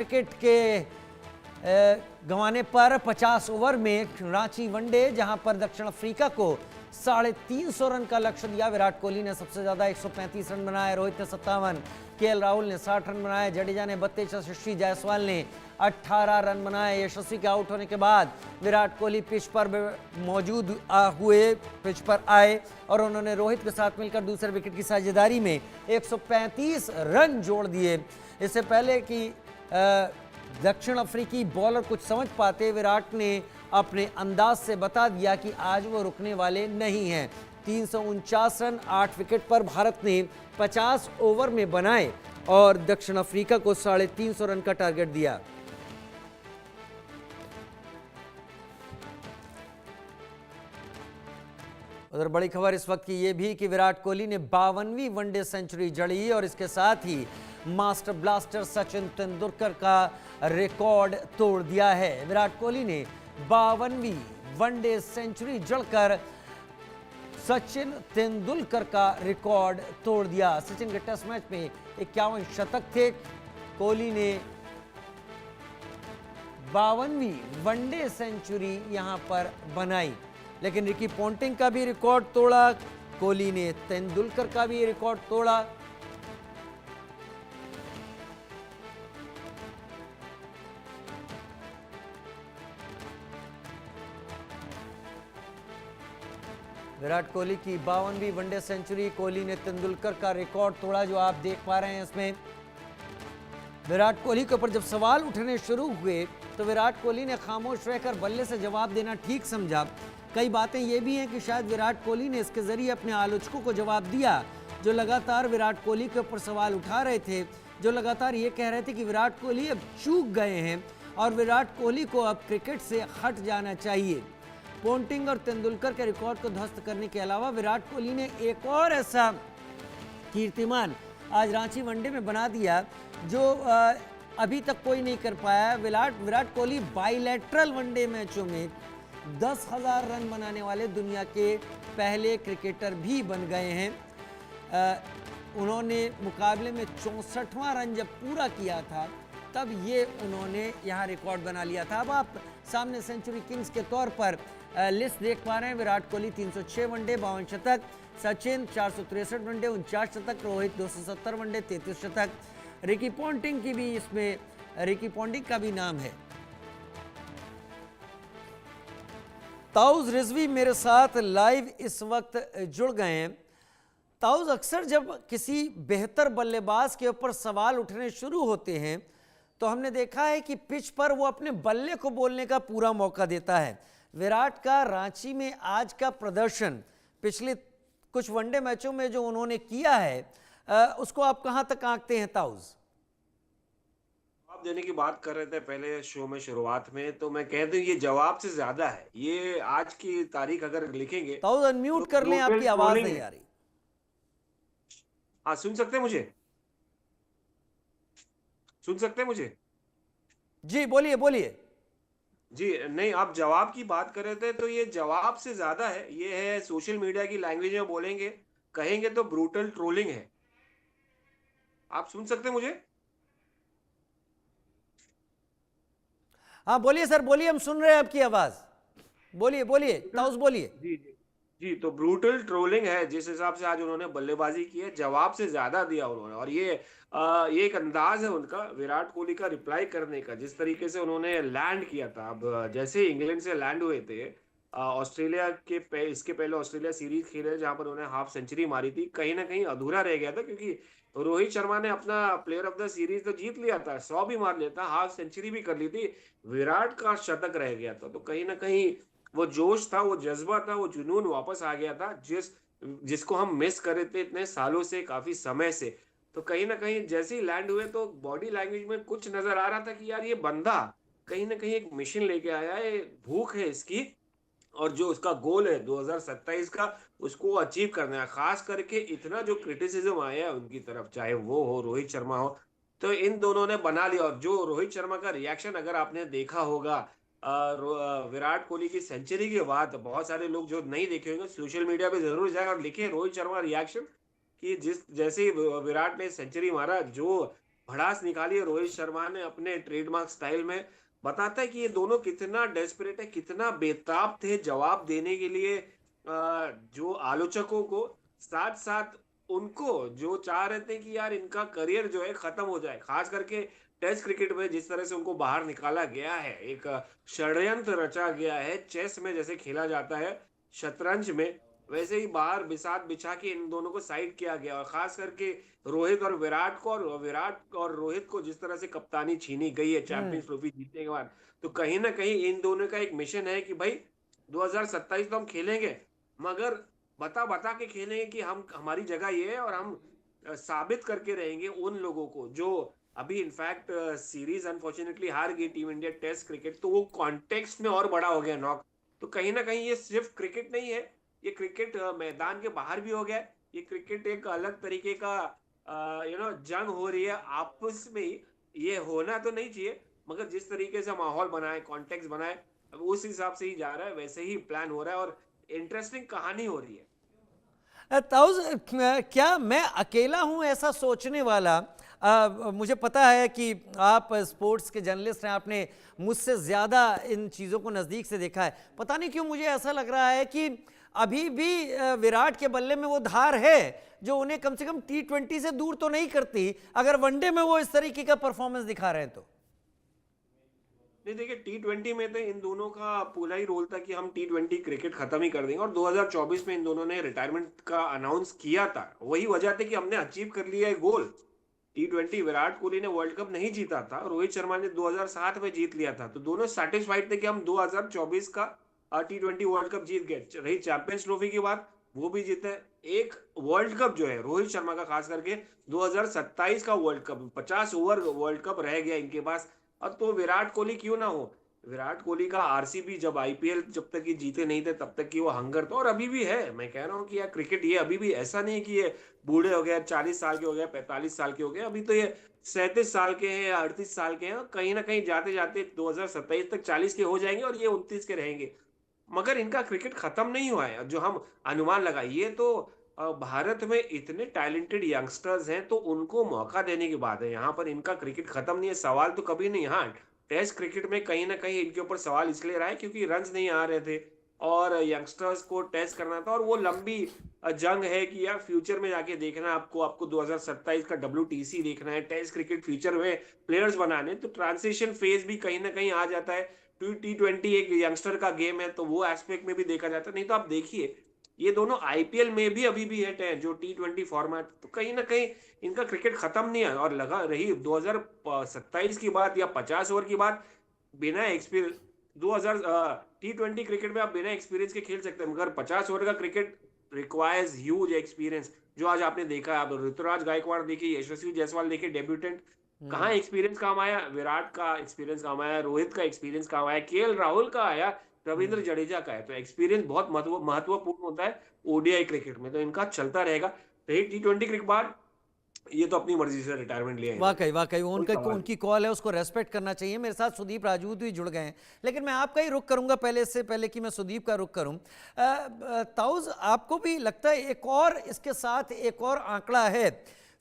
Wicket के गंवाने पर 50 ओवर में रांची वनडे, जहां पर दक्षिण अफ्रीका को 350 रन का लक्ष्य दिया। विराट कोहली ने सबसे ज्यादा 135 रन बनाए, रोहित ने 57, केएल राहुल ने 60 रन बनाए, जडेजा ने 32, यशस्वी जायसवाल ने 18 रन बनाए। यशस्वी के आउट होने के बाद विराट कोहली पिच पर मौजूद हुए, पिच पर आए और उन्होंने रोहित के साथ मिलकर दूसरे विकेट की साझेदारी में 135 रन जोड़ दिए। इससे पहले कि दक्षिण अफ्रीकी बॉलर कुछ समझ पाते, विराट ने अपने अंदाज से बता दिया कि आज वो रुकने वाले नहीं हैं। 349 रन 8 विकेट पर भारत ने 50 ओवर में बनाए और दक्षिण अफ्रीका को 350 रन का टारगेट दिया। उधर बड़ी खबर इस वक्त की यह भी कि विराट कोहली ने 52वीं वनडे सेंचुरी जड़ी और इसके साथ ही मास्टर ब्लास्टर सचिन तेंदुलकर का रिकॉर्ड तोड़ दिया है। विराट कोहली ने 52वीं वनडे सेंचुरी जड़कर सचिन तेंदुलकर का रिकॉर्ड तोड़ दिया। सचिन के टेस्ट मैच में 51 शतक थे। कोहली ने 52वीं वनडे सेंचुरी यहां पर बनाई, लेकिन रिकी पॉन्टिंग का भी रिकॉर्ड तोड़ा, कोहली ने तेंदुलकर का भी रिकॉर्ड तोड़ा। विराट कोहली की 52वीं वनडे सेंचुरी, कोहली ने तेंदुलकर का रिकॉर्ड तोड़ा, जो आप देख पा रहे हैं। इसमें विराट कोहली के ऊपर जब सवाल उठने शुरू हुए तो विराट कोहली ने खामोश रहकर बल्ले से जवाब देना ठीक समझा। कई बातें ये भी हैं कि शायद विराट कोहली ने इसके जरिए अपने आलोचकों को जवाब दिया, जो लगातार विराट कोहली के ऊपर सवाल उठा रहे थे, जो लगातार ये कह रहे थे कि विराट कोहली अब चूक गए हैं और विराट कोहली को अब क्रिकेट से हट जाना चाहिए। पॉन्टिंग और तेंदुलकर के रिकॉर्ड को ध्वस्त करने के अलावा विराट कोहली ने एक और ऐसा कीर्तिमान आज रांची वनडे में बना दिया जो अभी तक कोई नहीं कर पाया। विराट कोहली बाइलैटरल वनडे मैचों में 10,000 रन बनाने वाले दुनिया के पहले क्रिकेटर भी बन गए हैं। उन्होंने मुकाबले में 64वां रन जब पूरा किया था तब ये उन्होंने यहाँ रिकॉर्ड बना लिया था। अब आप सामने सेंचुरी किंग्स के तौर पर लिस्ट देख पा रहे हैं। विराट कोहली 306 वनडे 52 शतक, सचिन 463 वनडे 49 शतक, रोहित 270 वनडे 33 शतक, रिकी पॉन्टिंग की भी इसमें रिकी पॉन्टिंग का भी नाम है। ताउज रिजवी मेरे साथ लाइव इस वक्त जुड़ गए हैं। ताउज, अक्सर जब किसी बेहतर बल्लेबाज के ऊपर सवाल उठने शुरू होते हैं तो हमने देखा है कि पिच पर वो अपने बल्ले को बोलने का पूरा मौका देता है। विराट का रांची में आज का प्रदर्शन, पिछले कुछ वनडे मैचों में जो उन्होंने किया है, उसको आप कहां तक आंकते हैं ताउज? जवाब देने की बात कर रहे थे पहले शो में शुरुआत में, तो मैं कह दूं ये जवाब से ज्यादा है। ये आज की तारीख अगर लिखेंगे ताउज तो अनम्यूट कर लें, ब्रूटल आपकी आवाज ट्रोलिंग नहीं है। आ रही। हाँ, सुन सकते हैं मुझे? सुन सकते हैं मुझे? जी बोलिए बोलिए। जी नहीं, आप जवाब की बात कर रहे थे तो ये जवाब से ज्यादा है। ये है, सोशल मीडिया की लैंग्वेज में बोलेंगे, कहेंगे तो ब्रूटल ट्रोलिंग है। आप सुन सकते हैं मुझे? हाँ बोलिए सर, बोलिए, हम सुन रहे हैं आपकी आवाज। बोलिए बोलिए ताउज, बोलिए। जी जी जी, तो ब्रूटल ट्रोलिंग है जिस हिसाब से आज उन्होंने बल्लेबाजी की है। जवाब से ज्यादा दिया उन्होंने, और ये एक अंदाज है उनका विराट कोहली का रिप्लाई करने का, जिस तरीके से उन्होंने लैंड किया था। अब जैसे इंग्लैंड से लैंड हुए थे, ऑस्ट्रेलिया इसके पहले ऑस्ट्रेलिया सीरीज खेले जहां पर उन्होंने हाफ सेंचुरी मारी थी, कहीं ना कहीं अधूरा रह गया था, क्योंकि रोहित शर्मा ने अपना प्लेयर ऑफ द सीरीज तो जीत लिया था, 100 भी मार लिया था, हाफ सेंचुरी भी कर ली थी, विराट का शतक रह गया था। तो कहीं ना कहीं वो जोश था, वो जज्बा था, वो जुनून वापस आ गया था, जिसको हम मिस कर रहे थे इतने सालों से, काफी समय से। तो कहीं ना कहीं जैसे ही लैंड हुए तो बॉडी लैंग्वेज में कुछ नजर आ रहा था कि यार ये बंदा कहीं ना कहीं एक मिशन लेके आया है, भूख है इसकी, और जो उसका गोल है 2027 का, उसको अचीव करना है। खास करके इतना जो क्रिटिसिज्म आया है उनकी तरफ, चाहे वो हो रोहित शर्मा हो, तो इन दोनों ने बना लिया। और जो रोहित शर्मा का रिएक्शन अगर आपने देखा होगा विराट कोहली की सेंचुरी के बाद, बहुत सारे लोग जो नहीं देखे होंगे सोशल मीडिया पे जरूर जाए और लिखे रोहित शर्मा रिएक्शन, कि जिस जैसे ही विराट ने सेंचुरी मारा, जो भड़ास निकाली है रोहित शर्मा ने अपने ट्रेडमार्क स्टाइल में। बताता है कि ये दोनों कितना डेस्परेट है, कितना बेताब थे जवाब देने के लिए जो आलोचकों को, साथ साथ उनको जो चाह रहे थे कि यार इनका करियर जो है खत्म हो जाए। खास करके टेस्ट क्रिकेट में जिस तरह से उनको बाहर निकाला गया है, एक षड्यंत्र रचा गया है। चेस में जैसे खेला जाता है, शतरंज में, वैसे ही बाहर बिसात बिछा के इन दोनों को साइड किया गया। और खास करके रोहित और विराट को, और विराट और रोहित को जिस तरह से कप्तानी छीनी गई है हम्म। चैंपियंस ट्रॉफी जीतने के बाद, तो कहीं ना कहीं इन दोनों का एक मिशन है कि भाई 2027 तो हम खेलेंगे, मगर बता बता के खेलेंगे कि हम, हमारी जगह ये है, और हम साबित करके रहेंगे उन लोगों को जो अभी इनफैक्ट सीरीज अनफॉर्चुनेटली हार गई टीम इंडिया टेस्ट क्रिकेट, तो वो कॉन्टेक्स्ट में और बड़ा हो गया नॉक। तो कहीं ना कहीं ये सिर्फ क्रिकेट नहीं है, ये क्रिकेट मैदान के बाहर भी हो गया है। ये क्रिकेट एक अलग तरीके का जंग हो रही है आपस में ही। ये होना तो नहीं चाहिए, मगर जिस तरीके से माहौल बनाए, कॉन्टेक्स्ट बनाए, अब उस हिसाब से ही जा रहा है, वैसे ही प्लान हो रहा है, और इंटरेस्टिंग कहानी हो रही है। ताउज, क्या मैं अकेला हूं ऐसा सोचने वाला? मुझे पता है कि आप स्पोर्ट्स के जर्नलिस्ट हैं, आपने मुझसे ज़्यादा इन चीज़ों को नज़दीक से देखा है। पता नहीं क्यों मुझे ऐसा लग रहा है कि अभी भी विराट के बल्ले में वो धार है जो उन्हें कम से कम T20 से दूर तो नहीं करती, अगर वनडे में वो इस तरीके का परफॉर्मेंस दिखा रहे हैं तो। नहीं देखिए, T20 में तो इन दोनों का पूरा ही रोल था कि हम T20 क्रिकेट खत्म ही कर देंगे, और 2024 में इन दोनों ने रिटायरमेंट का अनाउंस किया था। वही वजह थी कि हमने अचीव कर लिया है गोल। T20 विराट कोहली ने वर्ल्ड कप नहीं जीता था, रोहित शर्मा ने 2007 में जीत लिया था, तो दोनों सेटिस्फाइड थे कि हम 2024 का T20 वर्ल्ड कप जीत गए। रही चैंपियंस ट्रॉफी की बात, वो भी जीते। एक वर्ल्ड कप जो है रोहित शर्मा का, खास करके 2027 का world cup, 50 over world cup रह गया इनके पास। अब तो विराट कोहली क्यों ना हो, विराट कोहली का आरसीबी जब आईपीएल जब तक ये जीते नहीं थे तब तक की वो हंगर था, और अभी भी है। मैं कह रहा हूँ कि यार क्रिकेट ये अभी भी ऐसा नहीं कि ये बूढ़े हो गए, 40 साल के हो गए, 45 साल के हो गए, अभी तो ये 37 साल के हैं या 38 साल के हैं। कहीं ना कहीं जाते जाते 2027 तक 40 के हो जाएंगे, और ये 29 के रहेंगे। मगर इनका क्रिकेट खत्म नहीं हुआ है जो हम अनुमान लगाइए तो। भारत में इतने टैलेंटेड यंगस्टर्स हैं, तो उनको मौका देने की बात है। यहाँ पर इनका क्रिकेट खत्म नहीं है, सवाल तो कभी नहीं। हाँ, टेस्ट क्रिकेट में कहीं ना कहीं इनके ऊपर सवाल इसलिए रहा है क्योंकि रन्स नहीं आ रहे थे, और यंगस्टर्स को टेस्ट करना था, और वो लंबी जंग है कि यार फ्यूचर में जाके देखना है आपको, 2027 का WTC देखना है, टेस्ट क्रिकेट फ्यूचर में प्लेयर्स बनाने, तो ट्रांसिशन फेज भी कहीं ना कहीं आ जाता है। T20 एक यंगस्टर का गेम है, तो वो एस्पेक्ट में भी देखा जाता है। नहीं तो आप देखिए, ये दोनों आईपीएल में भी अभी भी है जो T20 फॉर्मेट, तो कहीं ना कहीं इनका क्रिकेट खत्म नहीं है। और लगा रही 2027 की बात या 50 ओवर की बात, बिना एक्सपीरियंस 2000 T20 क्रिकेट में आप बिना एक्सपीरियंस के खेल सकते हैं, मगर 50 ओवर का क्रिकेट रिक्वायर्स ह्यूज एक्सपीरियंस। जो आज आपने देखा है, आप ऋतुराज गायकवाड़ देखिए, यशस्वी जायसवाल देखिए, डेब्यूटेंट, कहाँ एक्सपीरियंस काम आया? विराट का एक्सपीरियंस काम आया, रोहित का एक्सपीरियंस काम आया, केएल राहुल का आया, रविंद्र जडेजा का है। तो एक्सपीरियंस बहुत महत्वपूर्ण होता है ओडीआई क्रिकेट में, तो इनका चलता रहेगा। रही T20 क्रिकेट बाद, ये तो अपनी मर्जी से रिटायरमेंट लिया इन्होंने, वाकई वाकई कोई उनका सवाल उनकी कॉल है, उसको रेस्पेक्ट करना चाहिए। मेरे साथ सुदीप राजपूत भी जुड़ गए हैं, लेकिन मैं आपका ही रुख करूंगा पहले, इससे पहले कि मैं सुदीप का रुख करूं। ताउज, आपको भी लगता है एक और इसके साथ एक और आंकड़ा है,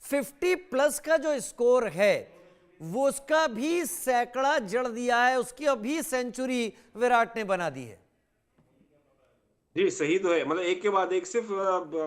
50+ का जो स्कोर है वो उसका भी सैकड़ा जड़ दिया है, उसकी अभी सेंचुरी विराट ने बना दी है। जी, सही तो है। मतलब एक के बाद एक, सिर्फ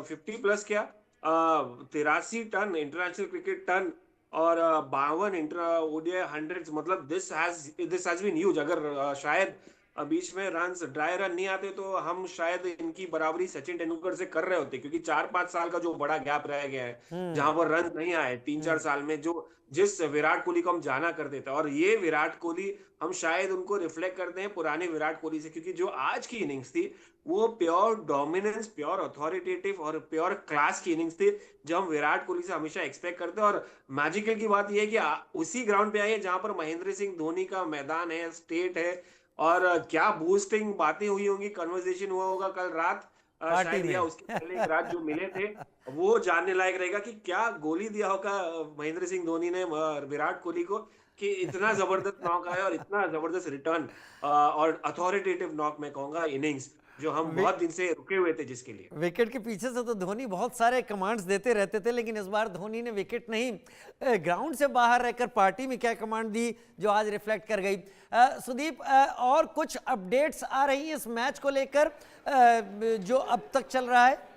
50+ क्या, 83 टन इंटरनेशनल क्रिकेट टन, और 52 इंटर ओडीआई हंड्रेड्स। मतलब दिस हैज बीन ह्यूज। अगर शायद बीच में ड्राई रन नहीं आते, तो हम शायद इनकी बराबरी सचिन तेंदुलकर से कर रहे होते, क्योंकि 4-5 साल का जो बड़ा गैप रह गया है हम्म। जहां पर रन नहीं आए 3-4 हम्म। साल में, जो जिस विराट कोहली को हम जाना करते थे, और ये विराट कोहली हम शायद उनको रिफ्लेक्ट करते हैं पुराने विराट कोहली से, क्योंकि जो आज की इनिंग्स थी वो प्योर डोमिनेंस, प्योर अथॉरिटेटिव और प्योर क्लास की इनिंग्स थी, जो हम विराट कोहली से हमेशा एक्सपेक्ट करते हैं। और मैजिकल की बात यह है कि उसी ग्राउंड पे आई है जहां पर महेंद्र सिंह धोनी का मैदान है, स्टेट है। और क्या बूस्टिंग बातें हुई होंगी, कन्वर्सेशन हुआ होगा कल रात, पार्टी शायद, या में। उसके पहले एक रात जो मिले थे, वो जानने लायक रहेगा कि क्या गोली दिया होगा महेंद्र सिंह धोनी ने विराट कोहली को, कि इतना जबरदस्त नॉक आया और इतना जबरदस्त रिटर्न, और अथॉरिटेटिव नॉक मैं कहूंगा, इनिंग्स। जो हम वे- बहुत दिन से रुके हुए थे जिसके लिए। विकेट के पीछे से तो धोनी बहुत सारे कमांड्स देते रहते थे, लेकिन इस बार धोनी ने विकेट नहीं, ग्राउंड से बाहर रहकर पार्टी में क्या कमांड दी जो आज रिफ्लेक्ट कर गई। सुदीप, और कुछ अपडेट्स आ रही हैं इस मैच को लेकर जो अब तक चल रहा है?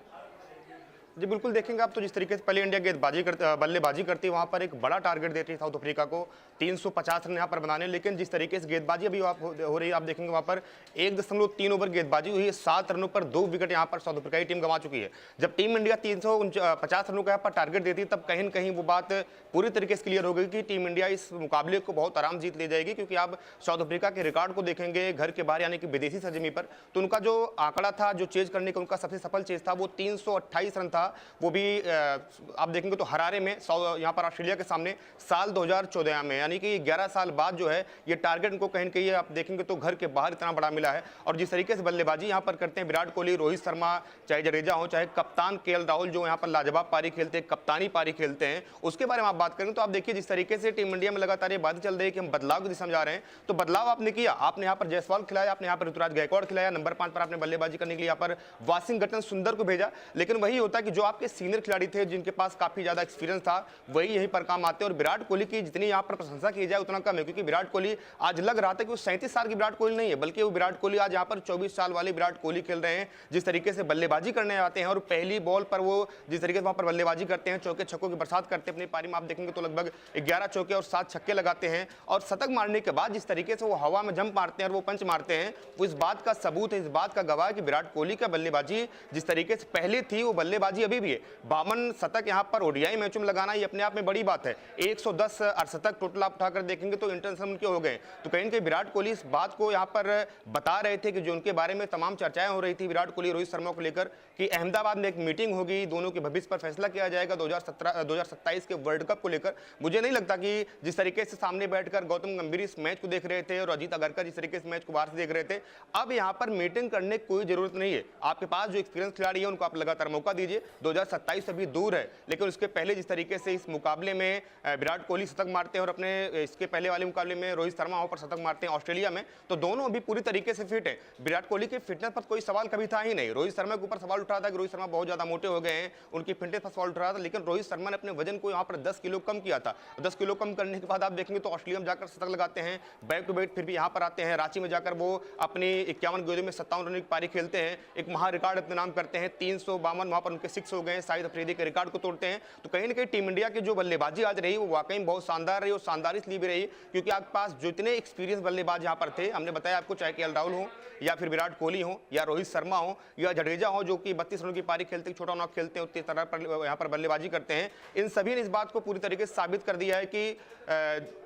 जी बिल्कुल, देखेंगे आप तो जिस तरीके से पहले इंडिया बल्लेबाजी करती है, वहां पर एक बड़ा टारगेट देती है साउथ अफ्रीका को 350 रन यहां पर बनाने। लेकिन जिस तरीके से गेंदबाजी अभी हो रही है, आप देखेंगे वहां पर 1.3 ओवर गेंदबाजी हुई है, 7 रनों पर 2 विकेट यहां पर साउथ अफ्रीका की टीम गंवा चुकी है। जब टीम इंडिया 350 रनों का यहाँ पर टारगेट देती है, तब कहीं न कहीं वो बात पूरी तरीके से क्लियर हो गई कि टीम इंडिया इस मुकाबले को बहुत आराम जीत ले जाएगी। क्योंकि आप साउथ अफ्रीका के रिकॉर्ड को देखेंगे घर के बाहर यानी कि विदेशी सरजमी पर, तो उनका जो आंकड़ा था, जो चेज करने का उनका सबसे सफल चेज था, वो 328 रन था। वो भी आप देखेंगे तो हरारे में यहाँ पर ऑस्ट्रेलिया के सामने साल 2014 में, यानी कि 11 साल बाद जो है ये टारगेट उनको कहीं न कहीं आप देखेंगे तो घर के बाहर इतना बड़ा मिला है। और जिस तरीके से बल्लेबाजी यहाँ पर करते हैं विराट कोहली, रोहित शर्मा, चाहे जडेजा हो, चाहे कप्तान केएल राहुल जो यहाँ पर लाजवाब पारी खेलते हैं, कप्तानी पारी खेलते हैं, उसके बारे में आप बात करें तो आप देखिए जिस तरीके से टीम इंडिया में लगातार ये बातें चल रही है कि हम बदलाव की दिशा में जा रहे हैं, तो बदलाव आपने किया। आपने यहाँ पर जायसवाल खिलाया, आपने यहाँ पर ऋतुराज गायकवाड़ खिलाया, नंबर 5 पर आपने बल्लेबाजी करने के लिए यहाँ पर वाशिंगटन सुंदर को भेजा। लेकिन वही होता है कि जो आपके सीनियर खिलाड़ी थे, जिनके पास काफी ज्यादा एक्सपीरियंस था, वही यहीं पर काम आते हैं। और विराट कोहली की जितनी यहाँ पर प्रशंसा की जाए उतना कम है, क्योंकि विराट कोहली आज लग रहा था कि वो 37 साल की विराट कोहली नहीं है, बल्कि वो विराट कोहली आज यहाँ पर 24 साल वाले विराट कोहली खेल रहे हैं। जिस तरीके से बल्लेबाजी करने आते हैं और पहली बॉल पर वो जिस तरीके से वहां पर बल्लेबाजी करते हैं, चौके छक्कों की बरसात करते हैं अपनी पारी में, आप देखेंगे तो लगभग 11 चौके और 7 छक्के लगाते हैं। और शतक मारने के बाद जिस तरीके से वो हवा में जंप मारते हैं और वो पंच मारते हैं, वो इस बात का सबूत है, इस बात का गवाह है कि विराट कोहली का बल्लेबाजी जिस तरीके से पहले थी, वो बल्लेबाजी अभी भी है। 52 शतक यहाँ पर ओडीआई मैचों में लगाना ये अपने आप में बड़ी बात है। 110 अर्धशतक टोटल आप उठाकर देखेंगे तो इंटरनेशनल उनके हो गए। तो कहीं न कहीं विराट कोहली इस बात को यहाँ पर बता रहे थे कि जो उनके बारे में तमाम चर्चाएं हो रही थी विराट कोहली रोहित शर्मा को लेकर, कि अहमदाबाद में एक मीटिंग होगी, दोनों के भविष्य पर फैसला किया जाएगा 2027 के वर्ल्ड कप को लेकर। मुझे नहीं लगता कि जिस तरीके से सामने बैठकर गौतम गंभीर इस मैच को देख रहे थे और अजीत अगरकर जिस तरीके से मैच को बाहर से देख रहे थे, अब यहाँ पर मीटिंग करने की कोई जरूरत नहीं है। आपके पास जो एक्सपीरियंस खिलाड़ी है उनको आप लगातार मौका दीजिए। 2027 अभी दूर है, लेकिन उसके पहले जिस तरीके से इस मुकाबले में विराट कोहली शतक मारते हैं और अपने इसके पहले वाले मुकाबले में रोहित शर्मा वहां पर शतक मारते हैं ऑस्ट्रेलिया में, तो दोनों अभी पूरी तरीके से फिट है। विराट कोहली की फिटनेस पर कोई सवाल कभी था ही नहीं। रोहित शर्मा के ऊपर सवाल उठ रहा था कि रोहित शर्मा बहुत ज्यादा मोटे हो गए हैं, उनकी फिटनेस पर सवाल उठ रहा था, लेकिन रोहित शर्मा ने अपने वजन को यहाँ पर 10 किलो कम किया था। 10 किलो कम करने के बाद आप देखेंगे तो ऑस्ट्रेलिया में जाकर शतक लगाते हैं, बैक टू बैक फिर भी यहाँ पर आते हैं, रांची में जाकर वो अपनी 51 गेंदों में 57 रन की पारी खेलते हैं, एक महा रिकॉर्ड अपने नाम करते हैं, 352 वहां पर उनके 6 हो गए, शाहिद अफरीदी के रिकॉर्ड को तोड़ते हैं। तो कहीं ना कहीं टीम इंडिया की जो बल्लेबाजी आज रही वो वाकई बहुत शानदार रही, और शानदार इसलिए भी रही क्योंकि आपके पास जितने एक्सपीरियंस बल्लेबाज यहाँ पर थे, हमने बताया आपको, चाहे केएल राहुल हो या फिर विराट कोहली हो या रोहित शर्मा हो या जडेजा हो जो कि 32 रनों की पारी खेलते हैं, छोटा नॉक खेलते हैं, उतनी तरह पर यहाँ पर बल्लेबाजी करते हैं, इन सभी ने इस बात को पूरी तरीके से साबित कर दिया है कि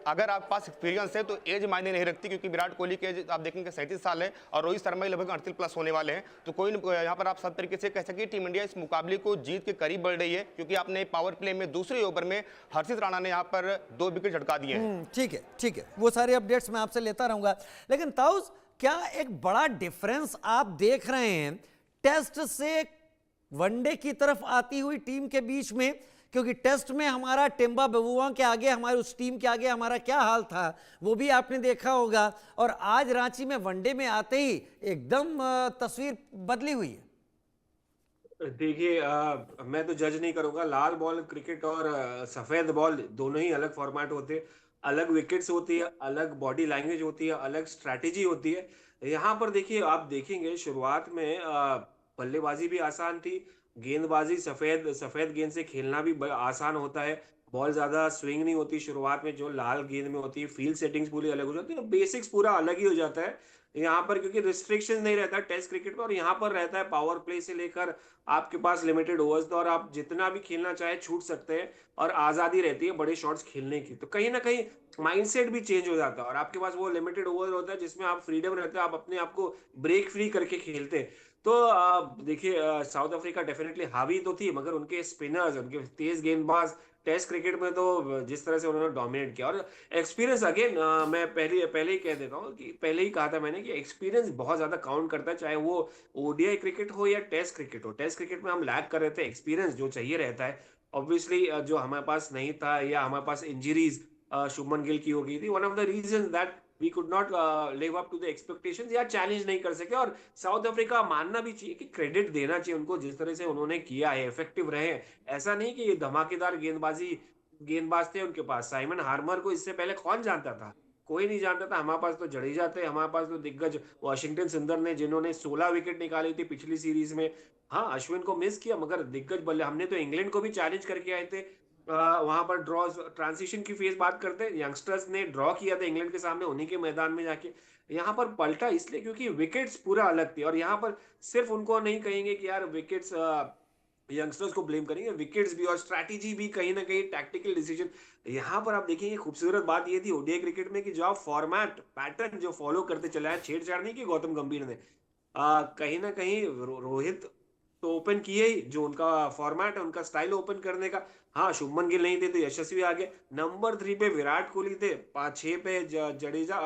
अगर आपके पास एक्सपीरियंस है तो एज मायने नहीं रखती। क्योंकि विराट कोहली के एज आप देखेंगे 37 साल है और रोहित शर्मा लगभग 38 प्लस होने वाले हैं। तो कोई यहाँ पर आप सब तरीके से कह सके टीम इंडिया इस मुकाबले को जीत के करीब बढ़ रही है, क्योंकि आपने पावर प्ले में दूसरे ओवर में हर्षित राणा ने यहाँ पर 2 विकेट झटका दिए हैं। ठीक है, वो सारे अपडेट्स मैं आपसे लेता रहूंगा। लेकिन ताउस, क्या एक बड़ा डिफरेंस आप देख रहे हैं टेस्ट से वनडे की तरफ आती हुई टीम के बीच में? क्योंकि टेस्ट में हमारा टिम्बा बबुआ के आगे, हमारी उस टीम के आगे हमारा क्या हाल था वो भी आपने देखा होगा, और आज रांची में वनडे में आते ही एकदम तस्वीर बदली हुई है। देखिए, मैं तो जज नहीं करूंगा। लाल बॉल क्रिकेट और सफेद बॉल दोनों ही अलग फॉर्मेट होते हैं, अलग विकेट्स होती है, अलग बॉडी लैंग्वेज होती है, अलग स्ट्रैटेजी होती है। यहाँ पर देखिए, आप देखेंगे शुरुआत में बल्लेबाजी भी आसान थी, गेंदबाजी सफेद सफेद गेंद से खेलना भी आसान होता है, बॉल ज्यादा स्विंग नहीं होती शुरुआत में जो लाल गेंद में होती है, फील्ड सेटिंग्स पूरी अलग हो जाती है, बेसिक्स पूरा अलग ही हो जाता है यहाँ पर, क्योंकि रिस्ट्रिक्शन नहीं रहता टेस्ट क्रिकेट में। और यहाँ पर रहता है पावर प्ले से लेकर आपके पास लिमिटेड ओवर्स, तो और आप जितना भी खेलना चाहे छूट सकते हैं और आजादी रहती है बड़े शॉट्स खेलने की। तो कहीं ना कहीं माइंडसेट भी चेंज हो जाता है और आपके पास वो लिमिटेड ओवर होता है जिसमें आप फ्रीडम रहते हैं, आप अपने आप को ब्रेक फ्री करके खेलते हैं। तो देखिए, साउथ अफ्रीका डेफिनेटली हावी तो थी, मगर उनके स्पिनर्स, उनके तेज गेंदबाज टेस्ट क्रिकेट में तो जिस तरह से उन्होंने डोमिनेट किया, और एक्सपीरियंस अगेन, मैं पहले ही कह देता हूँ कि पहले ही कहा था मैंने कि एक्सपीरियंस बहुत ज्यादा काउंट करता है, चाहे वो ओडीआई क्रिकेट हो या टेस्ट क्रिकेट हो। टेस्ट क्रिकेट में हम लैग कर रहे थे, एक्सपीरियंस जो चाहिए रहता है ऑब्वियसली जो हमारे पास नहीं था, या हमारे पास इंजरीज शुभमन गिल की हो गई थी। One of the reason that we could not live up to the expectations या चैलेंज नहीं कर सके। और साउथ अफ्रीका मानना भी चाहिए कि क्रेडिट देना चाहिए उनको, जिस तरह से उन्होंने किया है, इफेक्टिव रहे हैं। ऐसा नहीं कि ये धमाकेदार गेंदबाज थे उनके पास। साइमन हार्मर को इससे पहले कौन जानता था? कोई नहीं जानता था। हमारे पास तो जडेजा थे, हमारे पास तो दिग्गज वॉशिंगटन सुंदर ने, जिन्होंने 16 विकेट निकाली थी पिछली सीरीज में। हाँ, अश्विन को मिस किया, मगर दिग्गज बल्ले हमने तो इंग्लैंड को भी चैलेंज करके आए थे। वहां पर ड्रॉ, ट्रांजिशन की फेज बात करते हैं, यंगस्टर्स ने ड्रॉ किया था इंग्लैंड के सामने उन्हीं के मैदान में जाके। यहाँ पर पलटा इसलिए क्योंकि विकेट्स पूरा अलग थी। और यहाँ पर सिर्फ उनको नहीं कहेंगे कि यार विकेट्स, यंगस्टर्स को ब्लेम करेंगे, विकेट्स भी और स्ट्रैटेजी भी, कहीं ना कहीं टैक्टिकल डिसीजन। यहाँ पर आप देखेंगे खूबसूरत बात ये थी ओडीआई क्रिकेट में कि जो आप फॉर्मेट पैटर्न जो फॉलो करते चले आए, छेड़छाड़ नहीं की गौतम गंभीर ने। कहीं ना कहीं रोहित तो ओपन किए ही, जो उनका फॉर्मेट है, उनका स्टाइल ओपन करने का। हाँ, शुभमन गिल नहीं थे तो यशस्वी आ गए। नंबर 3 पे विराट कोहली थे, 5-6 पे Jadeja,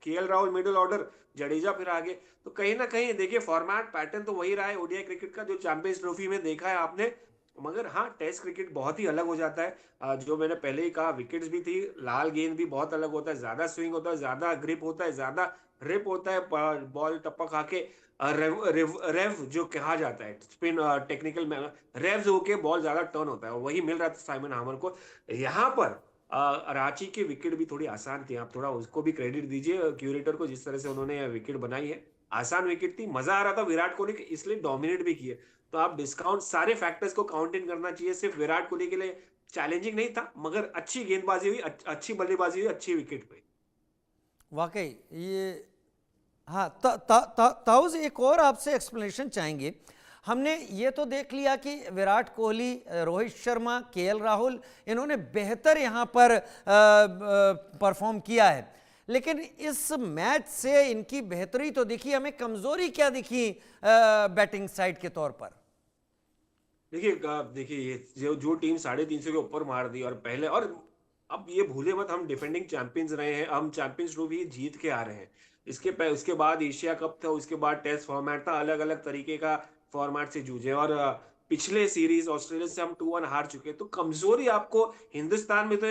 KL Rahul middle order, Jadeja फिर आगे। तो कहीं ना कहीं देखिए फॉर्मेट पैटर्न तो वही रहा है ओडीआई क्रिकेट का, जो चैंपियंस ट्रॉफी में देखा है आपने। मगर हाँ, टेस्ट क्रिकेट बहुत ही अलग हो जाता है। जो मैंने पहले ही कहा, विकेट्स भी थी, लाल गेंद भी बहुत अलग होता है, ज्यादा स्विंग होता है, ज्यादा ग्रिप होता है, ज्यादा रिप होता है, बॉल टप्पा खा के रेव जो कहा जाता है, स्पिन टेक्निकल में रेव्स होके बॉल ज्यादा टर्न होता है, और वही मिल रहा था साइमन हामर को। यहाँ पर रांची के विकेट भी थोड़ी आसान थी, आप थोड़ा उसको भी क्रेडिट दीजिए क्यूरेटर को, जिस तरह से उन्होंने विकेट बनाई है। आसान विकेट थी, मजा आ रहा था विराट कोहली के, इसलिए डोमिनेट भी किए। तो आप डिस्काउंट सारे फैक्टर्स को काउंट इन करना चाहिए, सिर्फ विराट कोहली के लिए चैलेंजिंग नहीं था, मगर अच्छी गेंदबाजी हुई, अच्छी बल्लेबाजी हुई, अच्छी विकेट पे। वाकई ये, हाँ, ताउज एक और आपसे एक्सप्लेनेशन चाहेंगे। हमने ये तो देख लिया कि विराट कोहली, रोहित शर्मा, केएल राहुल, इन्होंने बेहतर यहाँ पर परफॉर्म किया है, लेकिन इस मैच से इनकी बेहतरी तो दिखी, हमें कमजोरी क्या दिखी बैटिंग साइड के तौर पर? देखिए ये जो टीम 350 के ऊपर मार दी, और पहले, और अब ये भूले मत, हम डिफेंडिंग चैंपियंस रहे हैं, हम चैंपियंस ट्रॉफी जीत के आ रहे हैं। उसके बाद एशिया कप था, उसके बाद टेस्ट फॉर्मेट था, अलग अलग तरीके का फॉर्मेट से जूझे, और पिछले सीरीज ऑस्ट्रेलिया से हम 2-1 हार चुके। तो कमजोरी आपको हिंदुस्तान में, तो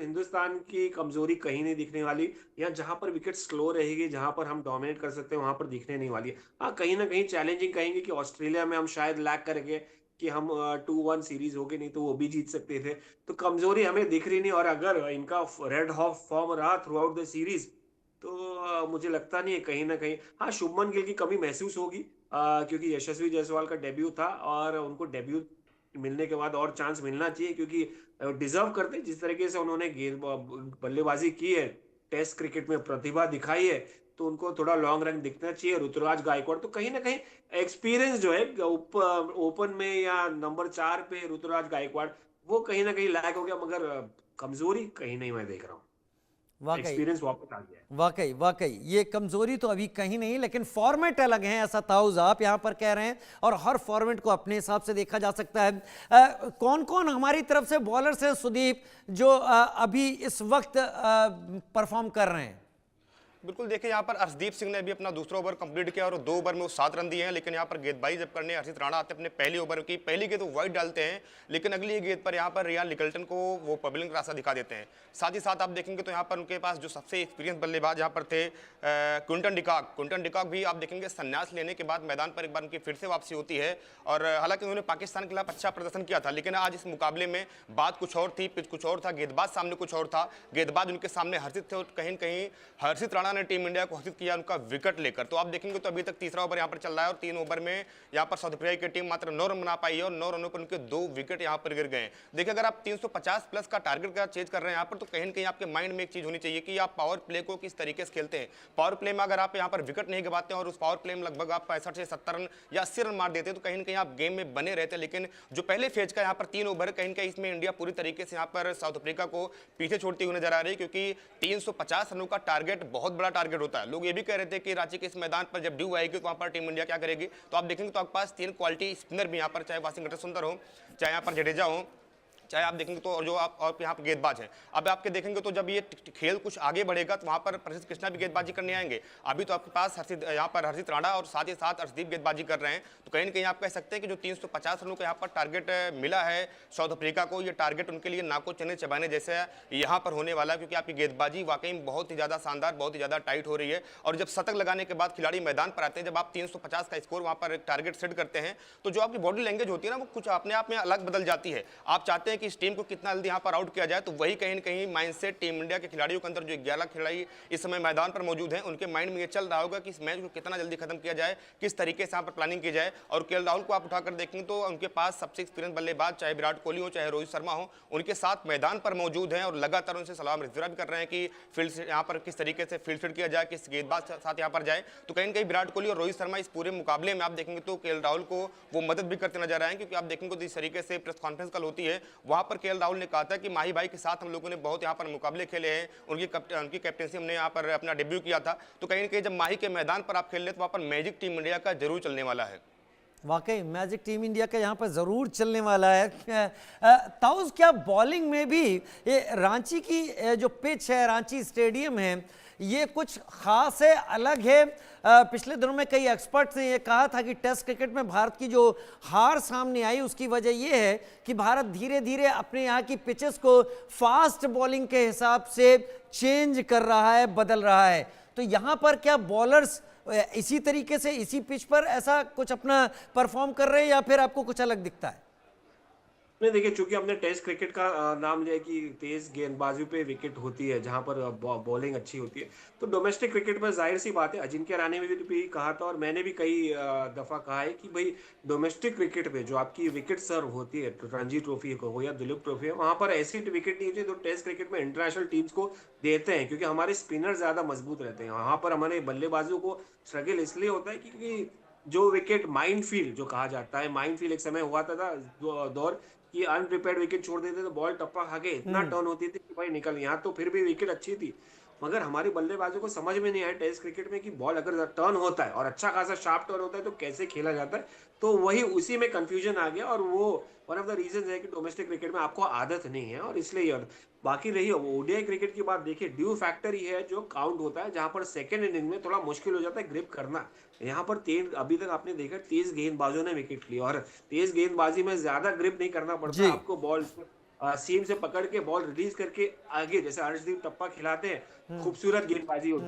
हिंदुस्तान की कमजोरी कहीं नहीं दिखने वाली, या जहां पर विकेट स्लो रहेगी, जहां पर हम डोमिनेट कर सकते हैं, वहां पर दिखने नहीं वाली है। हाँ, कहीं ना कहीं चैलेंजिंग कहेंगे कि ऑस्ट्रेलिया में हम शायद लैग करेंगे, कि हम 2-1 सीरीज हो गई, नहीं तो वो भी जीत सकते थे। तो कमजोरी हमें दिख रही नहीं, और अगर इनका रेड हॉट फॉर्म रहा थ्रू आउट द सीरीज, तो मुझे लगता नहीं है, कहीं ना कहीं हाँ शुभमन गिल की कमी महसूस होगी, क्योंकि यशस्वी जायसवाल का डेब्यू था, और उनको डेब्यू मिलने के बाद और चांस मिलना चाहिए, क्योंकि डिजर्व करते हैं। जिस तरीके से उन्होंने गेंद बल्लेबाजी की है, टेस्ट क्रिकेट में प्रतिभा दिखाई है, तो उनको थोड़ा लॉन्ग रन दिखना चाहिए। ऋतुराज गायकवाड़ तो कहीं ना कहीं एक्सपीरियंस जो है ओपन में, या नंबर 4 पे ऋतुराज गायकवाड़, वो कहीं ना कहीं लैक हो गया, मगर कमजोरी कहीं नहीं मैं देख रहा हूँ। वाकई एक्सपीरियंस वापस आ गया है। वाकई वाकई ये कमजोरी तो अभी कहीं नहीं, लेकिन फॉर्मेट अलग है, ऐसा ताउज आप यहाँ पर कह रहे हैं, और हर फॉर्मेट को अपने हिसाब से देखा जा सकता है। कौन कौन हमारी तरफ से बॉलर्स हैं सुदीप, जो अभी इस वक्त परफॉर्म कर रहे हैं? बिल्कुल, देखिए यहाँ पर अर्शदीप सिंह ने अभी अपना दूसरा ओवर कंप्लीट किया और 2 ओवर में वो 7 रन दिए हैं। लेकिन यहाँ पर गेंदबाजी जब करने हर्षित राणा आते हैं, अपने पहली ओवर की पहली गेंद वो वाइड डालते हैं, लेकिन अगली गेंद पर यहाँ पर रियान लिकल्टन को वो पबलिंग रास्ता दिखा देते हैं। साथ ही साथ आप देखेंगे तो यहाँ पर उनके पास जो सबसे एक्सपीरियंस बल्लेबाज यहाँ पर थे क्विंटन डिकॉक भी आप देखेंगे संन्यास लेने के बाद मैदान पर एक बार उनकी फिर से वापसी होती है। और हालांकि उन्होंने पाकिस्तान के खिलाफ अच्छा प्रदर्शन किया था, लेकिन आज इस मुकाबले में बात कुछ और थी, पिच कुछ और था, गेंदबाज सामने कुछ और था। गेंदबाज उनके सामने हर्षित थे, और कहीं न कहीं हर्षित राणा ने टीम इंडिया को किया उनका विकेट लेकर। तो आप देखेंगे तो अभी तक तीसरा ओवर यहां पर चल रहा है, और 3 ओवर में यहां पर साउथ अफ्रीका की टीम मात्र 9 रन बना पाई है, और 9 रनों पर उनके 2 विकेट यहां पर गिर गए। देखिए, अगर आप 350 प्लस का टारगेट का चेज कर रहे हैं यहां पर, तो कहीं न कहीं आपके माइंड में एक चीज होनी चाहिए कि आप पावर प्ले को किस तरीके से खेलते हैं। पावर प्ले में अगर आप यहां पर विकेट नहीं गवाते हैं, और उस पावर प्ले में लगभग आप 65 से 70 रन या 80 रन मार देते हैं, तो कहीं न कहीं आप गेम में बने रहते हैं। लेकिन जो पहले फेज का यहां पर 3 ओवर, कहीं न कहीं इसमें इंडिया पूरी तरीके से यहां पर साउथ अफ्रीका को पीछे छोड़ती हुई नजर आ रही है, क्योंकि 350 रनों का टारगेट बहुत बड़ा टारगेट होता है। लोग ये भी कह रहे थे कि रांची के इस मैदान पर जब ड्यू आएगी तो वहां पर टीम इंडिया क्या करेगी। तो आप देखेंगे तो आपके पास 3 क्वालिटी स्पिनर भी यहाँ पर, चाहे वाशिंगटन सुंदर हो, चाहे यहाँ पर जडेजा हो, चाहे आप देखेंगे तो, और जो आप यहाँ पे गेंदबाज हैं, अब आपके देखेंगे तो जब ये खेल कुछ आगे बढ़ेगा तो वहाँ पर प्रसिद्ध कृष्णा भी गेंदबाजी करने आएंगे। अभी तो आपके पास यहाँ पर हर्षित राणा और साथ ही साथ अर्शदीप गेंदबाजी कर रहे हैं। तो कहीं ना कहीं आप कह सकते हैं कि जो 350 रनों का यहाँ पर टारगेट मिला है साउथ अफ्रीका को, ये टारगेट उनके लिए नाको चने चबाने जैसे यहाँ पर होने वाला है, क्योंकि आपकी गेंदबाजी वाकई में बहुत ही ज़्यादा शानदार, बहुत ही ज़्यादा टाइट हो रही है। और जब शतक लगाने के बाद खिलाड़ी मैदान पर आते हैं, जब आप 350 का स्कोर वहाँ पर टारगेट सेट करते हैं, तो जो आपकी बॉडी लैंग्वेज होती है ना, वो कुछ अपने आप में अलग बदल जाती है। आप चाहते हैं कि इस टीम को कितना जल्दी यहाँ पर आउट किया जाए, तो वही कहीं ना कहीं माइंडसेट टीम इंडिया के खिलाड़ियों के अंदर, जो 11 खिलाड़ी इस समय मैदान पर मौजूद हैं, उनके माइंड में ये चल रहा होगा कि इस मैच को कितना जल्दी खत्म किया जाए, किस तरीके से यहाँ पर प्लानिंग की जाए। और केएल राहुल को आप उठाकर देखेंगे तो उनके पास सबसे एक्सपीरियंस बल्लेबाज, चाहे विराट कोहली हो चाहे रोहित शर्मा हो, उनके साथ मैदान पर मौजूद हैं और लगातार उनसे सलाह मशविरा भी कर रहे हैं कि फील्ड से यहाँ पर किस तरीके से फील्ड सेट किया जाए, किस गेंदबाज के साथ यहाँ पर जाए। तो कहीं ना कहीं विराट कोहली और रोहित शर्मा इस पूरे मुकाबले में आप देखेंगे तो केएल राहुल को वो मदद भी करते नजर आए हैं, क्योंकि आप देखेंगे तो जिस तरीके से प्रेस कॉन्फ्रेंस कल होती है, वहां पर केएल राहुल ने कहा था कि माही भाई के साथ हम लोगों ने बहुत यहाँ पर मुकाबले खेले हैं, उनकी कैप्टेंसी हमने यहाँ पर अपना डेब्यू किया था। तो कहीं ना कहीं जब माही के मैदान पर आप खेल रहे तो वहाँ पर मैजिक टीम इंडिया का जरूर चलने वाला है। वाकई मैजिक टीम इंडिया का यहाँ पर ज़रूर चलने वाला है। ताउस, क्या बॉलिंग में भी ये रांची की जो पिच है, रांची स्टेडियम है, ये कुछ खास है, अलग है? पिछले दिनों में कई एक्सपर्ट्स ने ये कहा था कि टेस्ट क्रिकेट में भारत की जो हार सामने आई उसकी वजह ये है कि भारत धीरे धीरे अपने यहाँ की पिचेस को फास्ट बॉलिंग के हिसाब से चेंज कर रहा है, बदल रहा है। तो यहाँ पर क्या बॉलर्स इसी तरीके से इसी पिच पर ऐसा कुछ अपना परफॉर्म कर रहे हैं या फिर आपको कुछ अलग दिखता है? नहीं, देखिए, चूंकि हमने टेस्ट क्रिकेट का नाम लिया कि तेज गेंदबाजी पे विकेट होती है, जहां पर बॉलिंग अच्छी होती है, तो डोमेस्टिक क्रिकेट में जाहिर सी बात है, अजिंक्य रहाणे ने भी कहा था और मैंने भी कई दफा कहा है कि भाई डोमेस्टिक क्रिकेट में जो आपकी विकेट सर्व होती है, रणजी ट्रॉफी हो या दुलीप ट्रॉफी है, वहां पर ऐसी विकेट नहीं होती जो टेस्ट क्रिकेट में इंटरनेशनल टीम्स को देते हैं, क्योंकि हमारे स्पिनर ज्यादा मजबूत रहते हैं। वहां पर हमारे बल्लेबाजों को स्ट्रगल इसलिए होता है क्योंकि जो विकेट माइनफील्ड जो कहा जाता है, माइनफील्ड एक समय हुआ था दौर कि अनप्रिपेयर्ड विकेट छोड़ देते तो बॉल टप्पा खा के इतना टर्न होती थी कि भाई निकल। यहाँ तो फिर भी विकेट अच्छी थी, मगर हमारे बल्लेबाजों को समझ में नहीं आया टेस्ट क्रिकेट में कि बॉल अगर टर्न होता है और अच्छा खासा शार्प टर्न होता है तो कैसे खेला जाता है। तो वही उसी में कंफ्यूजन आ गया और वो वन ऑफ द रीजन है कि डोमेस्टिक क्रिकेट में आपको आदत नहीं है और इसलिए। और बाकी रही ओडीआई क्रिकेट की बात, देखिए ड्यू फैक्टर ही है जो काउंट होता है, जहां पर सेकंड इनिंग में थोड़ा मुश्किल हो जाता है ग्रिप करना। यहाँ पर अभी तक आपने देखा 30 गेंदबाजों ने विकेट लिया और तेज गेंदबाजी में ज्यादा ग्रिप नहीं करना पड़ता, आपको बॉल सीम से पकड़ के बॉल रिलीज करके आगे, जैसे अर्शदीप टप्पा खिलाते हैं, खूबसूरत गेंदबाजी होती है।